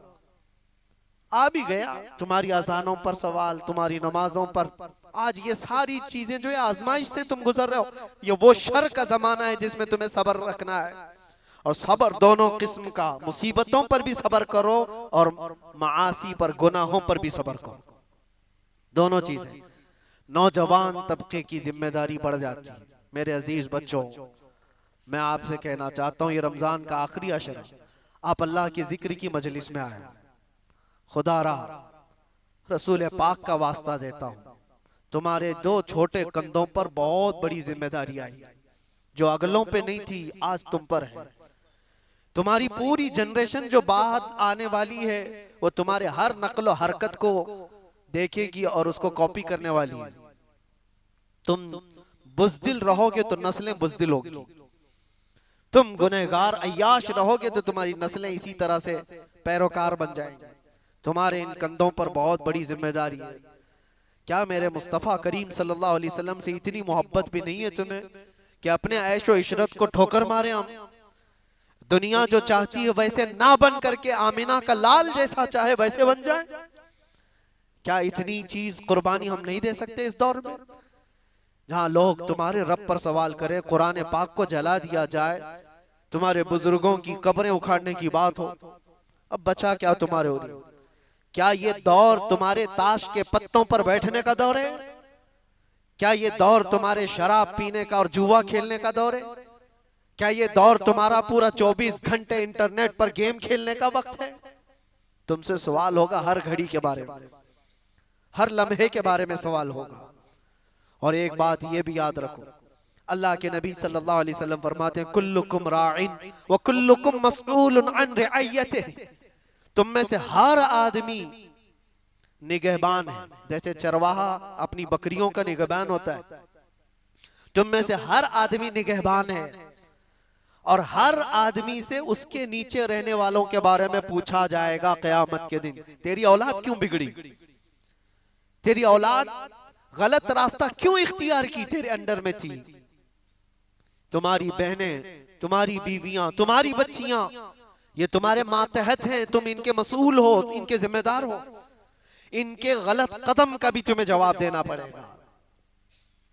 आ भी गया तुम्हारी अजानों पर सवाल, तुम्हारी नमाजों पर। आज ये सारी चीजें जो है आजमाइश से तुम गुजर रहे हो, ये वो शर का जमाना है जिसमें तुम्हें सब्र रखना है। और सब्र दोनों किस्म का, मुसीबतों पर भी सब्र करो और मासी पर, गुनाहों पर भी सब्र करो, दोनों चीजें। नौजवान तबके की जिम्मेदारी बढ़ जाती है। मेरे अजीज बच्चों, मैं आपसे कहना चाहता हूँ, ये रमजान का आखिरी अशर है, आप अल्लाह के जिक्र की मजलिस में आए। खुदा रहा, रसूल पाक का वास्ता देता हूँ, तुम्हारे दो छोटे कंधों पर बहुत बड़ी जिम्मेदारी आई, जो अगलों पे नहीं थी, आज तुम पर है। तुम्हारी पूरी जनरेशन जो बाद आने वाली है, वो तुम्हारे हर नक्ल हरकत को देखेगी और उसको कॉपी करने वाली है। तुम बुज़दिल रहोगे तो नस्लें बुज़दिल होगी, तुम गुनहगार अय्याश रहोगे तो तुम्हारी नस्लें इसी तरह से पैरोकार बन जाएंगी। तुम्हारे इन कंधों पर बहुत बड़ी जिम्मेदारी है। क्या मेरे मुस्तफ़ा करीम सल्लल्लाहु अलैहि वसल्लम से इतनी मोहब्बत भी नहीं है तुम्हें कि अपने ऐशो इशरत को ठोकर मारे हम? दुनिया जो चाहती है वैसे ना बन करके आमिना का लाल जैसा चाहे वैसे बन जाए। क्या इतनी चीज कुर्बानी हम नहीं दे सकते इस दौर में, जहां लोग तुम्हारे रब पर सवाल करें, कुरान पाक को जला दिया जाए, तुम्हारे बुजुर्गों की कब्रें उखाड़ने की बात हो? अब बचा क्या तुम्हारे हो रही? क्या ये दौर तुम्हारे ताश के पत्तों पर बैठने का दौर है? क्या ये दौर तुम्हारे शराब पीने का और जुआ खेलने का दौर है? क्या ये दौर तुम्हारा पूरा 24 घंटे इंटरनेट पर गेम खेलने का वक्त है? तुमसे सवाल होगा हर घड़ी के बारे में, हर लम्हे के बारे में सवाल होगा। और एक बात ये भी याद रखो, अल्लाह के नबी सल्लल्लाहु अलैहि वसल्लम फरमाते हैं, कुल्लुकुम राइन व कुल्लुकुम मसऊलुन अन रिअयतिही। तुम में से हर आदमी निगहबान है, जैसे चरवाहा अपनी बकरियों का निगहबान होता है। तुम में से हर आदमी निगहबान है और हर आदमी से उसके नीचे रहने वालों के बारे में पूछा जाएगा क़यामत के दिन। तेरी औलाद क्यों बिगड़ी? तेरी औलाद गलत रास्ता क्यों इख्तियार की? तेरे अंडर में थी। तुम्हारी बहनें, तुम्हारी बीवियां, तुम्हारी बच्चियां, ये तुम्हारे मातहत हैं, तुम इनके मसूल हो, इनके जिम्मेदार हो। इनके गलत कदम का भी तुम्हें जवाब देना पड़ेगा।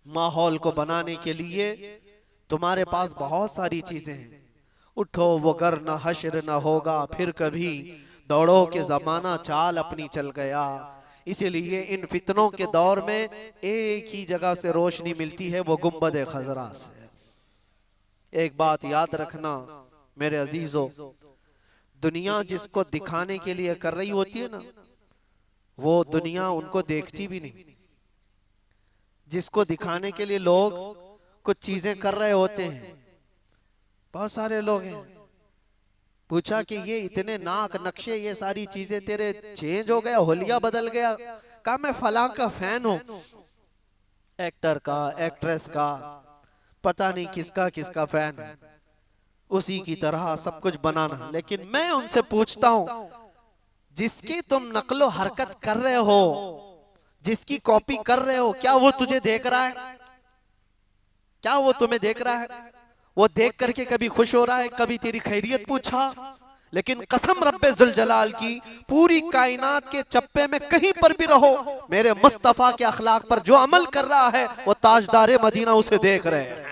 माहौल को बनाने के लिए तुम्हारे पास बहुत सारी चीजें हैं। उठो वो गर न हश्र न होगा फिर कभी, दौड़ो के जमाना चाल अपनी चल गया। इसीलिए इन फितनों के दौर में एक ही जगह से रोशनी मिलती है, वो गुंबद खजरा से। एक बात याद रखना मेरे अजीजों, दुनिया जिसको दिखाने के लिए कर रही होती है ना, वो दुनिया उनको देखती भी नहीं। जिसको दिखाने के लिए लोग कुछ चीजें कर रहे होते हैं, बहुत सारे लोग हैं, पूछा कि ये इतने नाक नक्शे, ये सारी चीजें तेरे चेंज हो गया, होलिया बदल गया? कहा मैं फलां का फैन हूं, एक्टर का, एक्ट्रेस का, पता नहीं किसका किसका फैन है, उसी की तरह सब कुछ बनाना। लेकिन मैं उनसे पूछता हूं, जिसकी तुम नकलो हरकत कर रहे हो, जिसकी कॉपी कर रहे हो, क्या वो तुझे देख रहा है? क्या वो तुम्हें देख रहा है? वो देख करके कभी खुश हो रहा है? कभी तेरी खैरियत पूछा? लेकिन कसम रब्बे जुल जलाल की, पूरी कायनात के चप्पे में कहीं पर भी रहो, मेरे मुस्तफा के अखलाक पर जो अमल कर रहा है, वो ताजदारे मदीना उसे देख रहे हैं,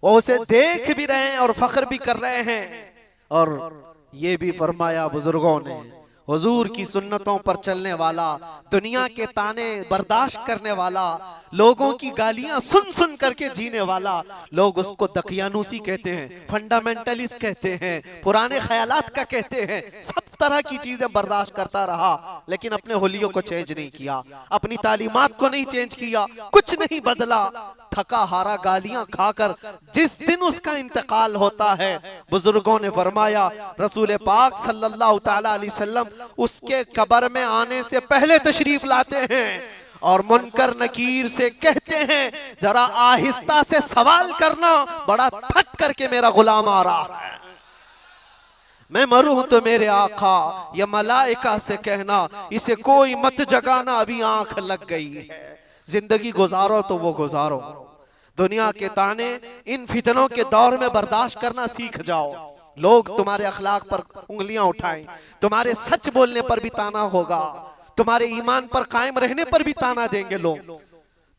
वो उसे देख भी रहे हैं और फख्र भी कर रहे हैं। और ये भी फरमाया बुजुर्गों ने, हुजूर की सुन्नतों पर चलने वाला, दुनिया के ताने बर्दाश्त करने वाला, लोगों की गालियां सुन सुन करके जीने वाला, लोग उसको दकियानूसी कहते हैं, फंडामेंटलिस्ट कहते हैं, पुराने ख्यालात का कहते हैं, सब तरह की चीजें बर्दाश्त करता रहा, लेकिन अपने हुलियों को चेंज नहीं किया, अपनी तालीमात को नहीं चेंज किया, कुछ नहीं बदला। थका हारा गालियां खाकर जिस दिन उसका इंतकाल होता है, बुजुर्गों ने फरमाया रसूल पाक सल्लल्लाहु तआला अलैहि वसल्लम उसके कब्र में आने से पहले तशरीफ लाते हैं और मुनकर नकीर से कहते हैं जरा आहिस्ता से सवाल करना, बड़ा थक करके मेरा गुलाम आ रहा है, मैं मरूं तो मेरे आका या मलाइका से कहना इसे कोई मत जगाना, अभी आंख लग गई है, जिंदगी गुजारो तो वो गुजारो, दुनिया के ताने इन फितनों के दौर में बर्दाश्त करना सीख जाओ। लोग तुम्हारे अखलाक पर उंगलियां उठाएं, तुम्हारे सच बोलने पर भी ताना होगा, तुम्हारे ईमान पर कायम रहने पर भी ताना देंगे लोग,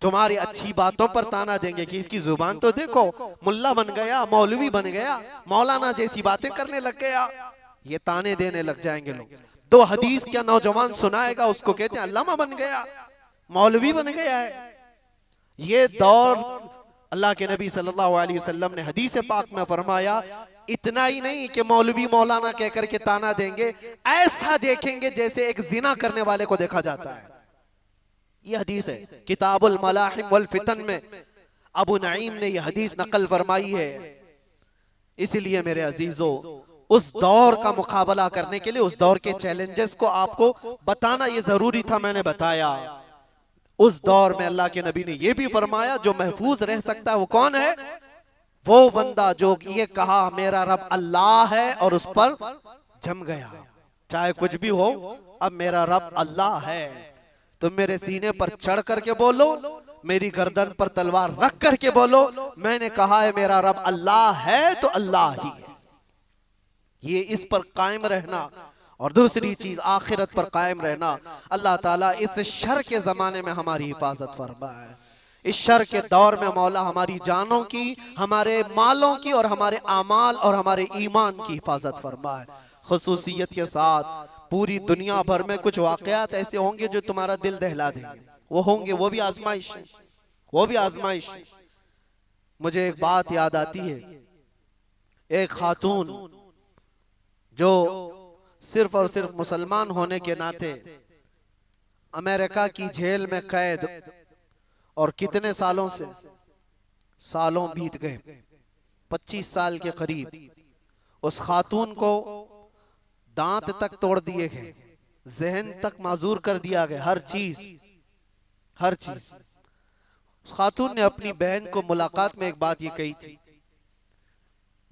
तुम्हारी अच्छी बातों पर ताना देंगे कि इसकी जुबान तो देखो, मुल्ला बन गया, मौलवी बन गया, मौलाना जैसी बातें करने लग गया, ये ताने देने लग जाएंगे लोग। दो हदीस क्या नौजवान सुनाएगा, उसको कहते हैं अल्लामा बन गया, मौलवी बन गया है। ये दौर अल्लाह के नबी सल्लल्लाहु अलैहि वसल्लम ने हदीस पाक में फरमाया, इतना ही नहीं कि मौलवी मौलाना कहकर के ताना देंगे, ऐसा देखेंगे जैसे एक जिना करने वाले को देखा जाता है। ये हदीस है किताबुल मलाहिम वल फितन में, अबू नईम ने यह हदीस नकल फरमाई है। इसलिए मेरे अजीजों, उस दौर का मुकाबला करने के लिए, उस दौर के चैलेंजेस को आपको बताना ये जरूरी था, मैंने बताया। उस दौर में अल्लाह के नबी ने यह भी फरमाया जो महफूज रह सकता है वो कौन है? वो बंदा जो ये कहा मेरा रब अल्लाह है और उस पर जम गया, चाहे कुछ भी हो, अब मेरा रब अल्लाह है, तुम मेरे सीने पर चढ़ करके बोलो, मेरी गर्दन पर तलवार रख करके बोलो, मैंने कहा है मेरा रब अल्लाह है तो अल्लाह ही है। ये इस पर कायम रहना, और दूसरी चीज आखिरत पर कायम रहना। अल्लाह ताला इस शर के जमाने में हमारी हिफाजत फरमाए, इस शर के दौर में मौला हमारी जानों की, हमारे मालों की और हमारे आमाल और हमारे ईमान की हिफाजत फरमाए। खुसूसियत के साथ पूरी दुनिया भर में कुछ वाकयात ऐसे होंगे जो तुम्हारा दिल दहला देंगे, वो होंगे, वो भी आजमाइश है, वो भी आजमाइश। मुझे एक बात याद आती है, एक खातून जो सिर्फ और सिर्फ मुसलमान होने के नाते अमेरिका की जेल में कैद, और कितने सालों से, सालों बीत गए, 25 साल के करीब, उस खातून को दांत तक तोड़ दिए गए, जहन तक माजूर कर दिया गया, हर चीज हर चीज। उस खातून ने अपनी बहन को मुलाकात में एक बात ये कही थी,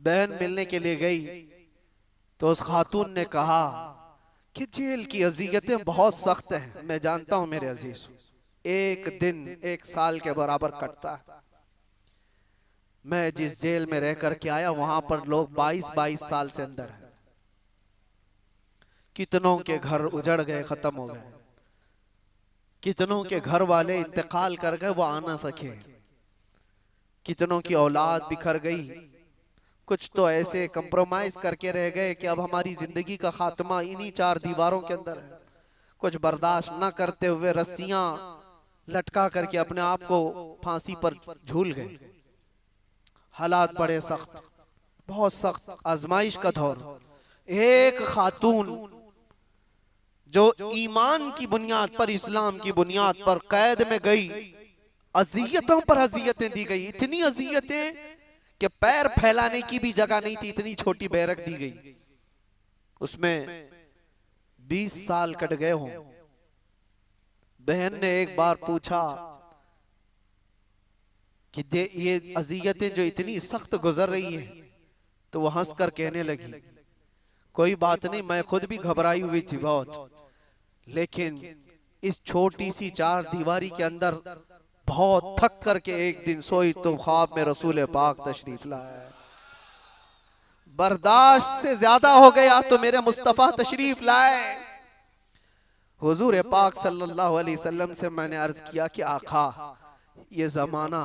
बहन मिलने के लिए गई तो उस खातून ने कहा कि जेल की अजियतें बहुत सख्त हैं, मैं जानता हूं मेरे अजीज, एक दिन 1 साल के बराबर कटता है। मैं जिस जेल में रह करके आया वहां पर लोग 22-22 साल से अंदर हैं, कितनों के घर उजड़ गए, खत्म हो गए, कितनों के घर वाले इंतकाल कर गए, वो आ ना सके, कितनों की औलाद बिखर गई, कुछ तो ऐसे कंप्रोमाइज करके रह गए कि अब हमारी जिंदगी का खात्मा इन्हीं 4 दीवारों के अंदर है। कुछ बर्दाश्त न करते हुए रस्सियां लटका करके अपने आप को फांसी पर झूल गए। हालात बड़े सख्त, बहुत सख्त आजमाइश का दौर। एक खातून जो ईमान की बुनियाद पर, इस्लाम की बुनियाद पर कैद में गई, अजियतों पर अजियतें दी गई, इतनी अजियतें कि पैर फैलाने की भी जगह नहीं थी, इतनी छोटी बैरक दी गई, उसमें 20 साल कट गए हों। बहन ने एक बार पूछा कि ये अजियतें जो इतनी सख्त गुजर रही है, तो वो हंस कर कहने लगी, कोई बात नहीं, मैं खुद भी घबराई हुई थी बहुत, लेकिन इस छोटी सी 4 दीवारी के अंदर बहुत थक करके एक दिन सोई तो ख्वाब में रसूल पाक तशरीफ लाए, बर्दाश्त से ज्यादा हो गया तो मेरे मुस्तफा तशरीफ लाए। हुजूर पाक सल्लल्लाहु अलैहि वसल्लम से मैंने अर्ज किया कि आका, ये जमाना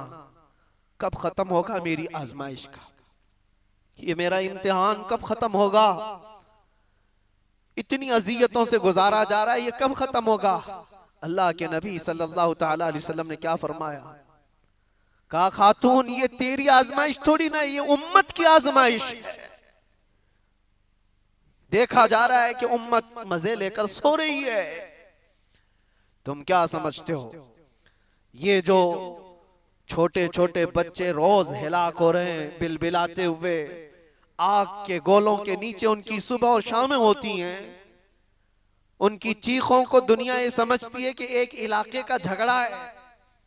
कब खत्म होगा मेरी आजमाइश का, ये मेरा इम्तिहान कब खत्म होगा? इतनी अजियतों से गुजारा जा रहा है, ये कब खत्म होगा? अल्लाह के नबी सल्लल्लाहु ताला अलैहि वसल्लम ने क्या फरमाया? कहा खातून ये तेरी आजमाइश थोड़ी ना, ये उम्मत की आजमाइश है। देखा जा रहा है कि उम्मत मजे लेकर सो रही है। तुम क्या समझते हो ये जो छोटे छोटे बच्चे रोज हिलाक हो रहे हैं बिलबिलाते हुए, आग के गोलों के नीचे उनकी सुबह और शामें होती हैं, उनकी चीखों को दुनिया ये समझती है कि एक इलाके का झगड़ा है।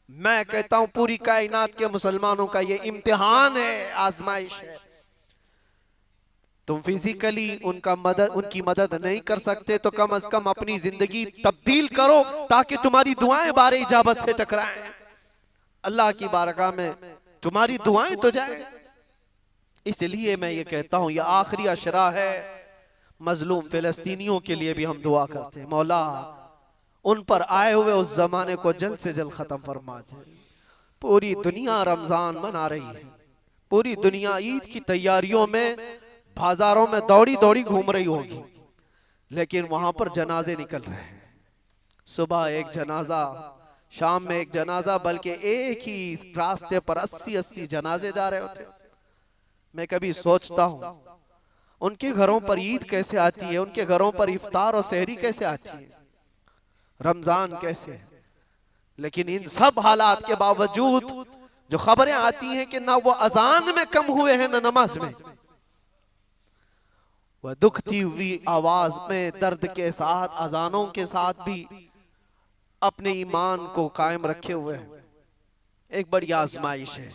मैं कहता हूं पूरी कायनात के मुसलमानों का ये इम्तिहान है, आजमाइश है। तुम फिजिकली उनकी मदद नहीं कर सकते तो कम से कम अपनी जिंदगी तब्दील करो ताकि तुम्हारी दुआएं बारे इजाबत से टकराएं, अल्लाह की बारगाह में तुम्हारी दुआएं तो जाए। इसलिए मैं ये कहता हूं ये आखिरी अशरा है, मजलूम फिलिस्तीनियों के लिए भी हम दुआ करते हैं, मौला उन पर आए हुए उस जमाने को जल्द से जल्द खत्म फरमा दे। पूरी दुनिया रमजान मना रही है, पूरी दुनिया ईद की तैयारियों में बाजारों में दौड़ी दौड़ी घूम रही होगी, लेकिन वहां पर जनाजे निकल रहे हैं। सुबह एक जनाजा, शाम में एक जनाजा, बल्कि एक ही रास्ते पर 80-80 जनाजे जा रहे होते। मैं कभी सोचता हूं उनके घरों पर ईद कैसे आती है, उनके घरों पर इफ्तार और सहरी कैसे आती है, रमजान कैसे है। लेकिन इन सब हालात के बावजूद जो खबरें आती हैं कि ना वो अजान में कम हुए हैं ना नमाज में, वह दुखती हुई आवाज में दर्द के साथ अजानों के साथ भी अपने ईमान को कायम रखे हुए हैं। एक बड़ी आजमाइश है।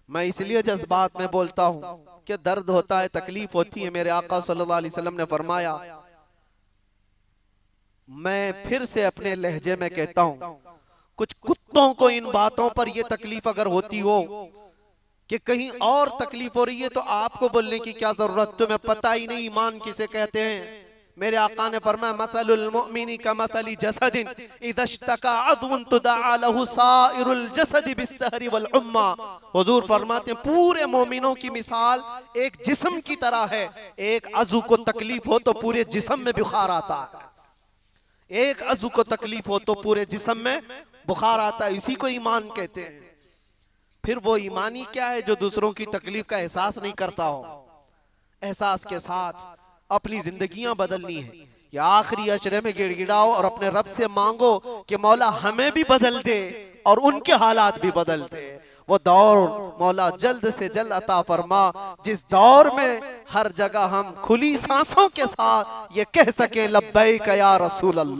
मैं इसलिए जज्बात में बोलता हूं कि दर्द होता है, तकलीफ होती है। मेरे आका सल्लल्लाहु अलैहि वसल्लम ने फरमाया, मैं फिर से अपने लहजे में कहता हूं, कुछ कुत्तों को इन बातों पर यह तकलीफ अगर होती हो कि कहीं और तकलीफ हो रही है तो आपको बोलने की क्या जरूरत, तुम्हें पता ही नहीं ईमान किसे कहते हैं। मेरे आका ने फरमाया, मसलुल मुमिनी का मसली जसदिन इज़ा इश्तका अज़्वुन तुदअ लहु साइरुल जसदि बिस्सहरी वल उम्मा। हुजूर फरमाते हैं पूरे मोमिनों की मिसाल एक जिस्म की तरह है। एक अज़ू को तकलीफ हो तो पूरे जिस्म में बुखार आता है, एक अज़ू को तकलीफ हो तो पूरे जिस्म में बुखार आता है। इसी को ईमान कहते हैं। फिर वो ईमानी क्या है जो दूसरों की तकलीफ का एहसास नहीं करता हो। एहसास के साथ अपनी जिंदगियां बदलनी है। या आखिरी अशरे में गिड़गिड़ाओ और अपने रब से मांगो कि मौला हमें भी बदल दे और उनके हालात भी बदल दे। वो दौर मौला जल्द से जल्द अता फरमा जिस दौर में हर जगह हम खुली सांसों के साथ ये कह सके लब्बैक या रसूल अल्लाह।